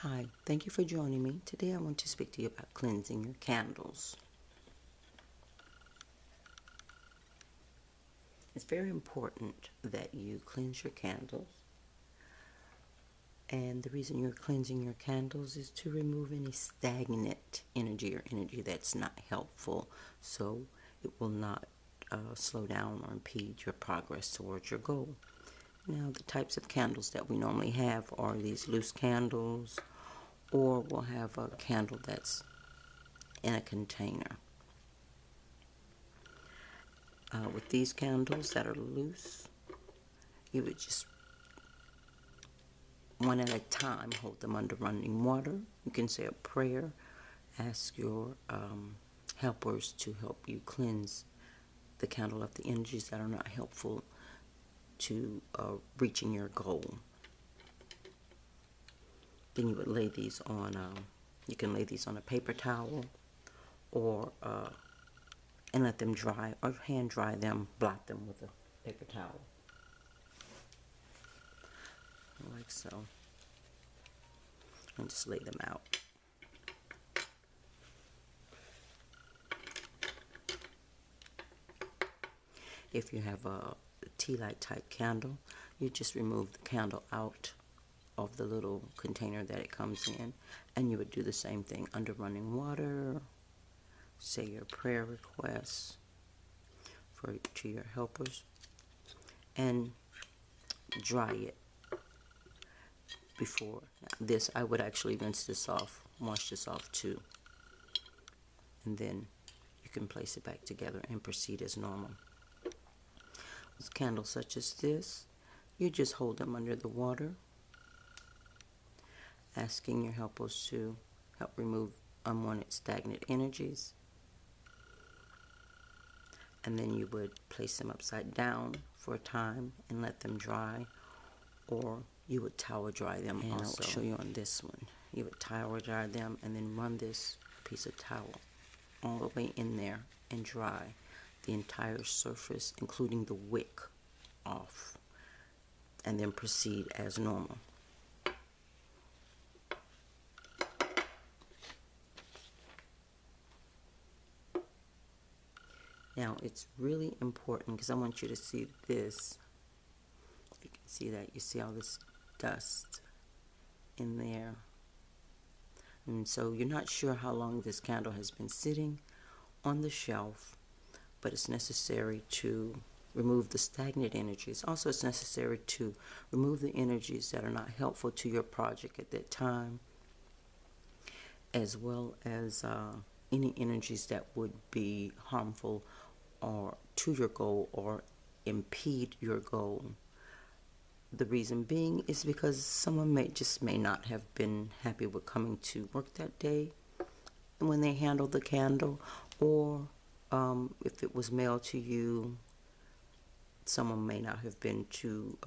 Hi, thank you for joining me. Today I want to speak to you about cleansing your candles. It's very important that you cleanse your candles. And the reason you're cleansing your candles is to remove any stagnant energy or energy that's not helpful, so it will not slow down or impede your progress towards your goal. Now, the types of candles that we normally have are these loose candles, or we'll have a candle that's in a container. With these candles that are loose, you would just one at a time hold them under running water. You can say a prayer, ask your helpers to help you cleanse the candle of the energies that are not helpful to reaching your goal. Then you would lay these on, you can lay these on a paper towel or and let them dry, or hand dry them, blot them with a paper towel, like so, and just lay them out. If you have a tea light type candle, you just remove the candle out of the little container that it comes in, and you would do the same thing under running water. Say your prayer requests to your helpers and dry it. Before this, I would actually rinse this off, wash this off too, and then you can place it back together and proceed as normal. With candles such as this, you just hold them under the water, asking your helpers to help remove unwanted stagnant energies. And then you would place them upside down for a time and let them dry, or you would towel dry them. And also, I'll show you on this one. You would towel dry them and then run this piece of towel all the way in there and dry the entire surface, including the wick, off, and then proceed as normal. Now, it's really important because I want you to see this. You can see that. You see all this dust in there. And so you're not sure how long this candle has been sitting on the shelf, but it's necessary to remove the stagnant energies. Also, it's necessary to remove the energies that are not helpful to your project at that time, as well as any energies that would be harmful or to your goal or impede your goal. The reason being is because someone may not have been happy with coming to work that day when they handled the candle, or if it was mailed to you, someone may not have been too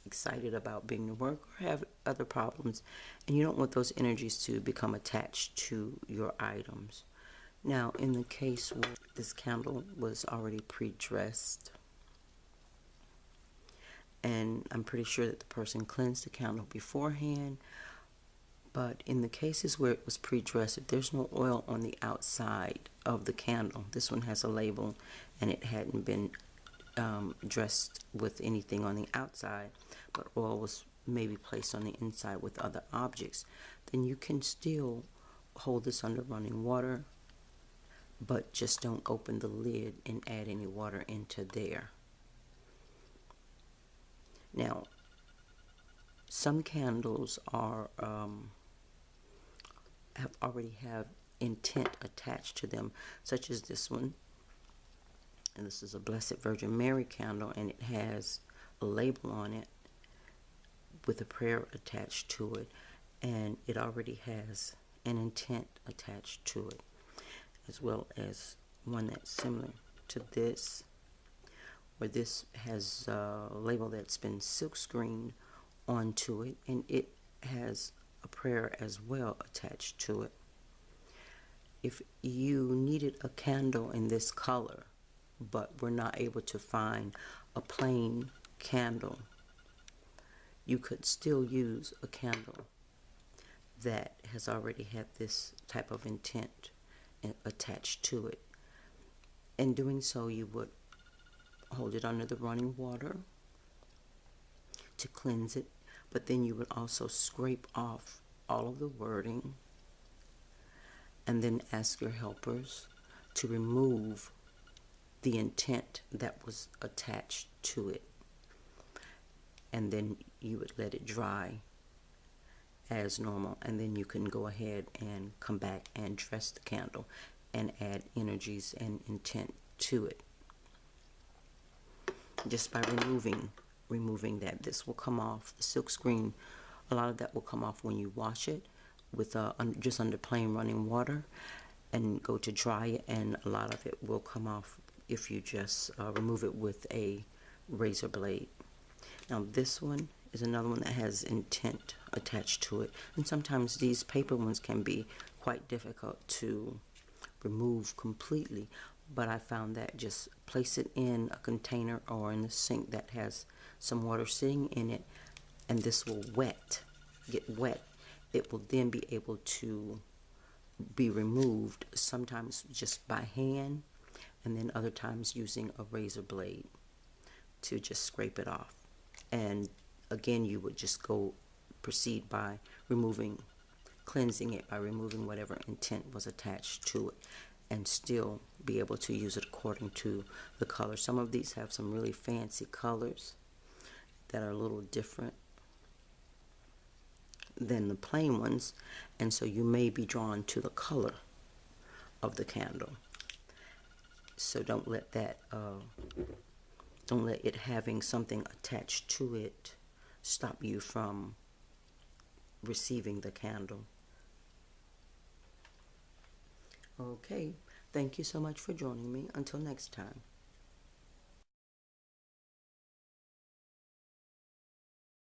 excited about being to work or have other problems, and you don't want those energies to become attached to your items. Now, in the case where this candle was already pre-dressed, and I'm pretty sure that the person cleansed the candle beforehand, but in the cases where it was pre-dressed, if there's no oil on the outside of the candle, this one has a label and it hadn't been dressed with anything on the outside, but oil was maybe placed on the inside with other objects, then you can still hold this under running water, but just don't open the lid and add any water into there. Now, some candles are already have intent attached to them, such as this one. And this is a Blessed Virgin Mary candle, and it has a label on it with a prayer attached to it, and it already has an intent attached to it, as well as one that's similar to this, where this has a label that's been silk screened onto it, and it has a prayer as well attached to it. If you needed a candle in this color, but were not able to find a plain candle, you could still use a candle that has already had this type of intent attached to it. In doing so, you would hold it under the running water to cleanse it, but then you would also scrape off all of the wording and then ask your helpers to remove the intent that was attached to it. And then you would let it dry as normal, and then you can go ahead and come back and dress the candle and add energies and intent to it. Just by removing that, this will come off. The silk screen, a lot of that will come off when you wash it with just under plain running water and go to dry it, and a lot of it will come off if you just remove it with a razor blade. Now this one is another one that has intent attached to it, and sometimes these paper ones can be quite difficult to remove completely, but I found that just place it in a container or in the sink that has some water sitting in it, and this will get wet. It will then be able to be removed, sometimes just by hand, and then other times using a razor blade to just scrape it off. And again, you would just proceed by cleansing it by removing whatever intent was attached to it, and still be able to use it according to the color. Some of these have some really fancy colors that are a little different than the plain ones, and so you may be drawn to the color of the candle. So don't let it having something attached to it stop you from receiving the candle. Okay, thank you so much for joining me. Until next time.